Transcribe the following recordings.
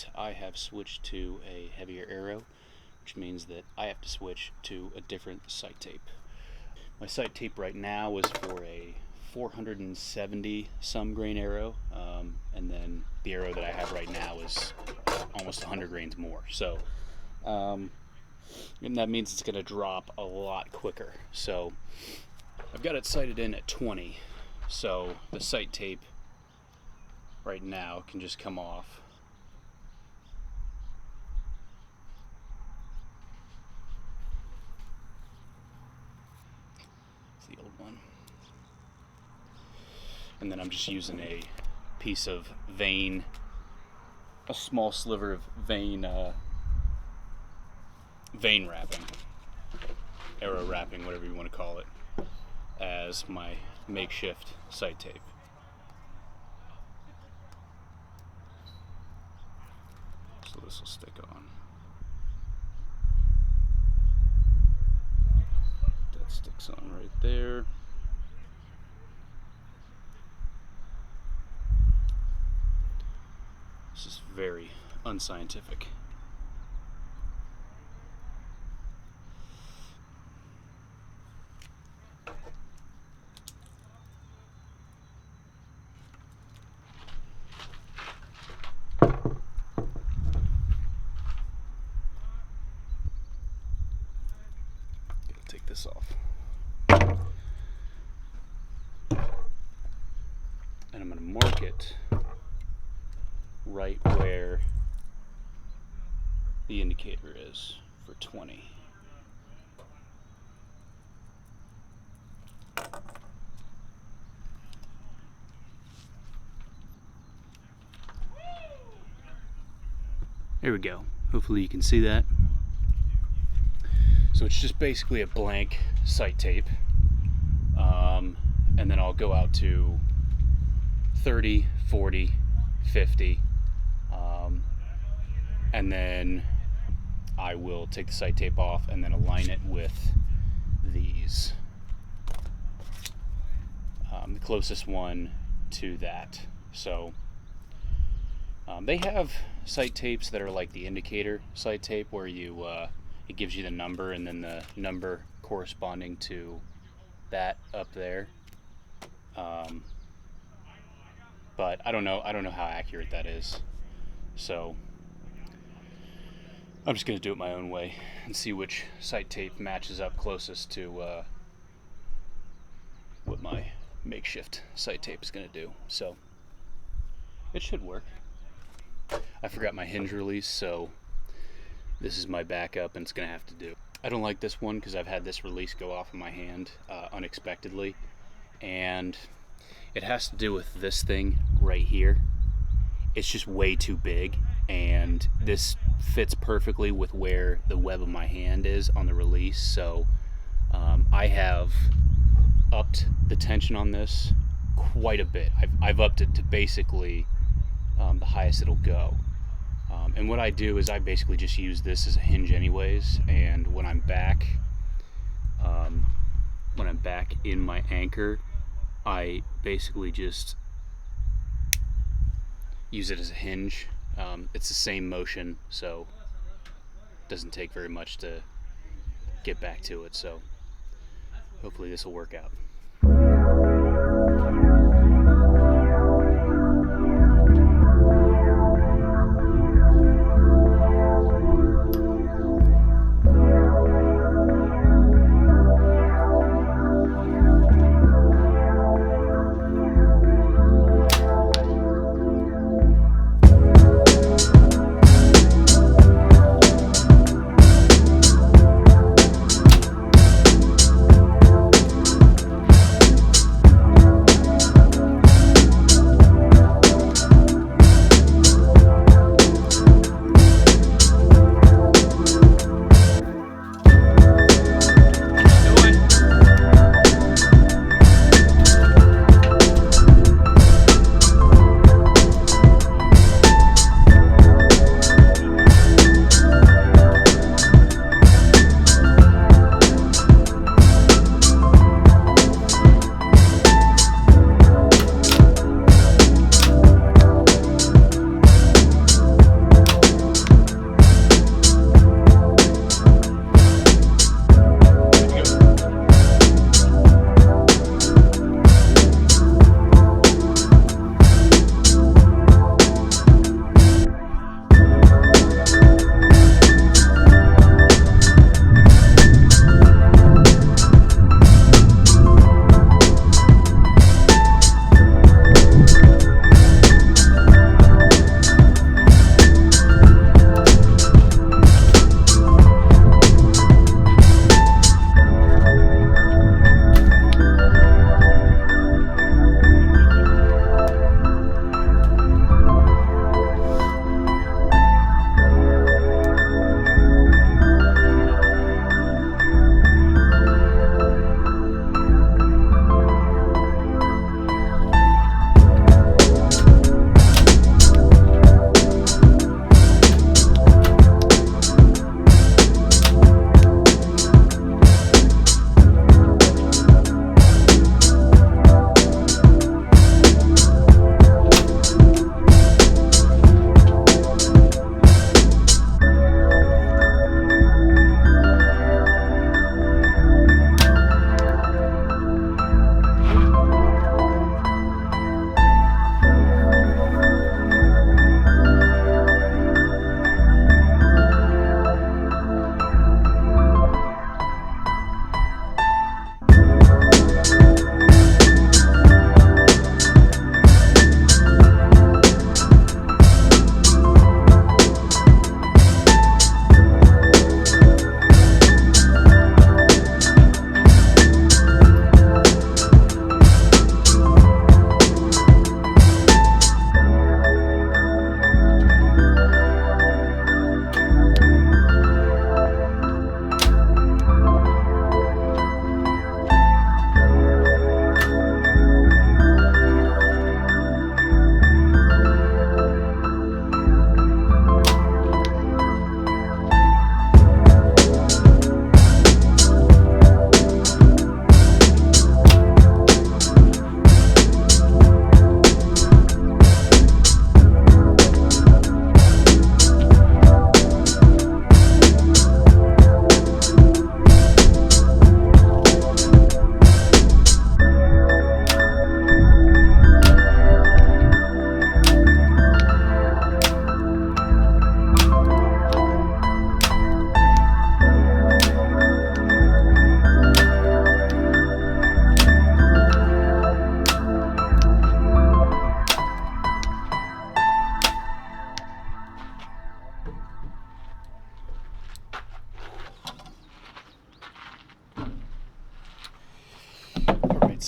but I have switched to a heavier arrow, which means that I have to switch to a different sight tape. My sight tape right now is for a 470 some grain arrow, and then the arrow that I have right now is almost 100 grains more. So, and that means it's going to drop a lot quicker. So I've got it sighted in at 20, so the sight tape right now can just come off. It's the old one. And then I'm just using a piece of vein, a small sliver of vein wrapping, arrow wrapping, whatever you want to call it, as my makeshift sight tape. So this will stick on. That sticks on right there. This is very unscientific. Take this off. And I'm going to mark it right where the indicator is for 20. There we go. Hopefully you can see that. So it's just basically a blank sight tape, and then I'll go out to 30, 40, 50, and then I will take the sight tape off and then align it with these, the closest one to that. So they have sight tapes that are like the indicator sight tape, where you it gives you the number and then the number corresponding to that up there. But I don't know how accurate that is. So I'm just going to do it my own way and see which sight tape matches up closest to what my makeshift sight tape is going to do. So it should work. I forgot my hinge release, so this is my backup, and it's going to have to do. I don't like this one because I've had this release go off in my hand unexpectedly, and it has to do with this thing right here. It's just way too big, and this fits perfectly with where the web of my hand is on the release. So I have upped the tension on this quite a bit. I've upped it to basically the highest it'll go. And what I do is I basically just use this as a hinge anyways, and when I'm back in my anchor, I basically just use it as a hinge. It's the same motion, so it doesn't take very much to get back to it, so hopefully this will work out.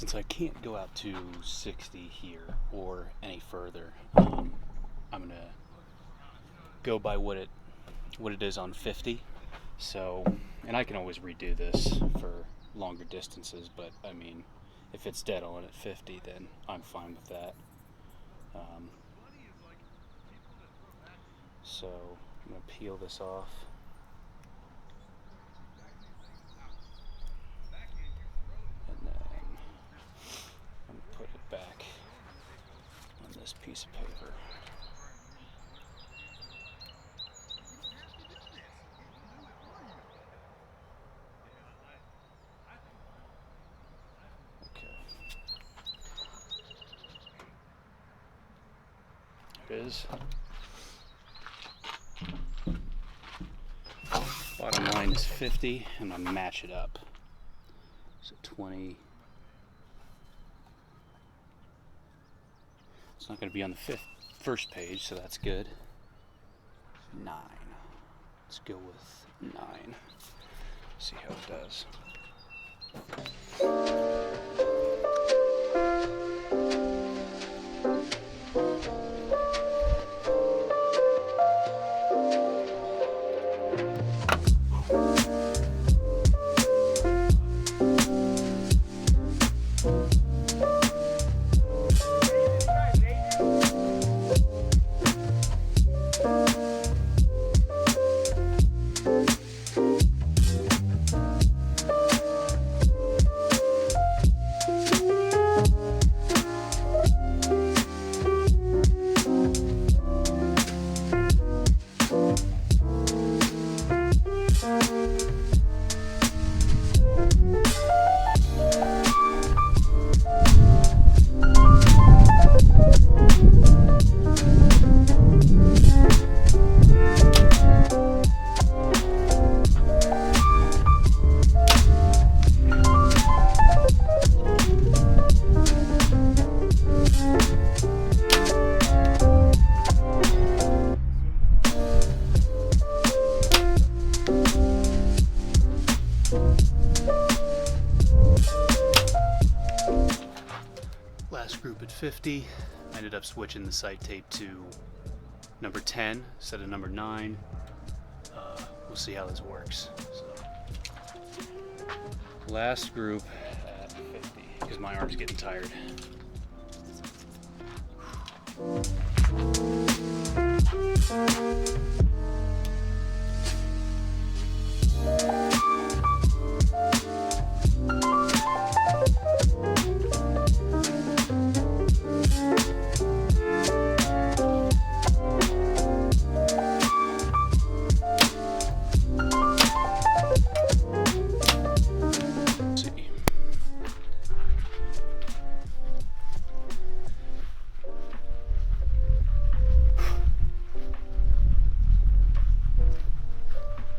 since I can't go out to 60 here or any further, I'm gonna go by what it is on 50. So, and I can always redo this for longer distances, but I mean, if it's dead on at 50, then I'm fine with that. So I'm gonna peel this off. And then I'm gonna put it back on this piece of paper. Is bottom line is 50, and I match it up. So 20. It's not going to be on the first page, so that's good. 9. Let's go with 9. See how it does. Group at 50. I ended up switching the sight tape to number 10 instead of number 9. We'll see how this works. So, last group at 50 because my arm's getting tired.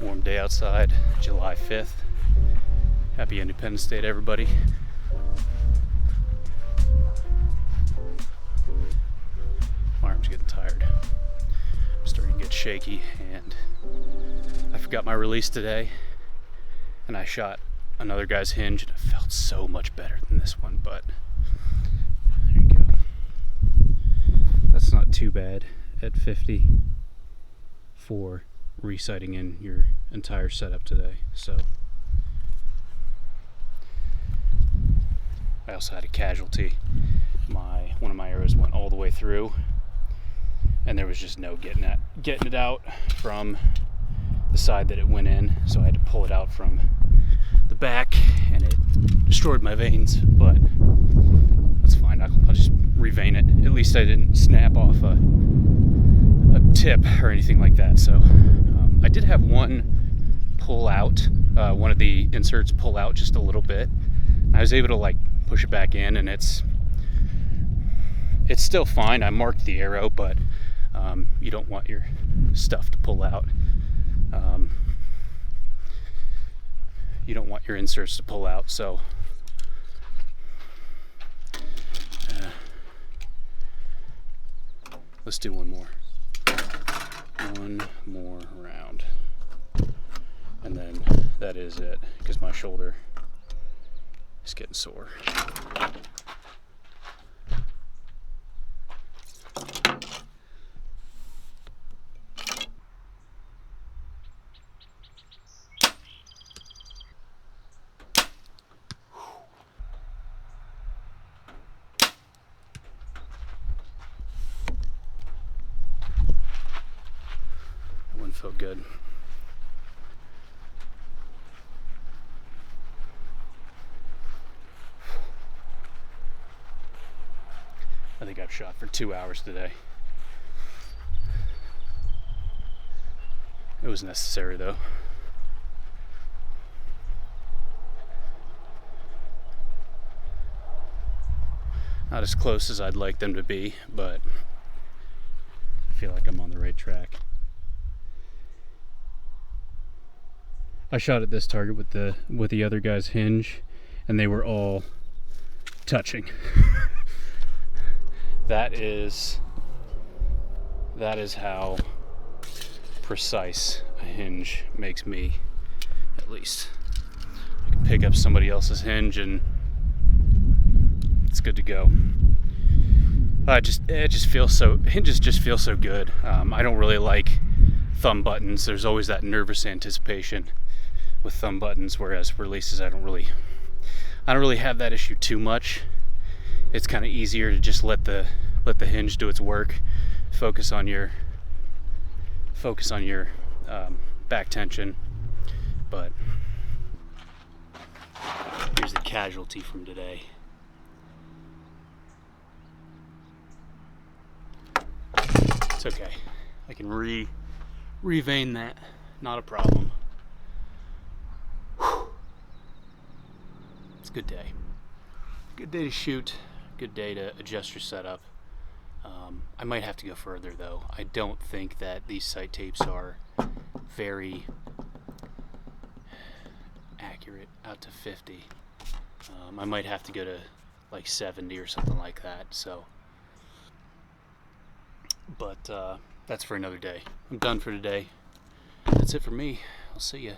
Warm day outside, July 5th. Happy Independence Day to everybody. My arm's getting tired. I'm starting to get shaky, and I forgot my release today, and I shot another guy's hinge, and it felt so much better than this one, but there you go. That's not too bad at 50 for resighting in your entire setup today. So I also had a casualty. One of my arrows went all the way through, and there was just no getting it out from the side that it went in, so I had to pull it out from the back, and it destroyed my veins, but that's fine. I'll just revein it. At least I didn't snap off a tip or anything like that. So I did have one pull out, one of the inserts pull out just a little bit. I was able to like push it back in, and it's still fine. I marked the arrow, but you don't want your stuff to pull out. You don't want your inserts to pull out, so let's do one more round, and then that is it, because my shoulder Just getting sore. That one felt good. I think I've shot for 2 hours today. It was necessary though. Not as close as I'd like them to be, but I feel like I'm on the right track. I shot at this target with the other guy's hinge, and they were all touching. That is how precise a hinge makes me, at least. I can pick up somebody else's hinge and it's good to go. Hinges just feel so good. I don't really like thumb buttons. There's always that nervous anticipation with thumb buttons, whereas releases I don't really have that issue too much. It's kind of easier to just let the hinge do its work. Focus on your back tension. But here's the casualty from today. It's okay. I can revein that. Not a problem. Whew. It's a good day. Good day to shoot. Good day to adjust your setup. I might have to go further though. I don't think that these sight tapes are very accurate out to 50. I might have to go to like 70 or something like that. So, but that's for another day. I'm done for today. That's it for me. I'll see ya.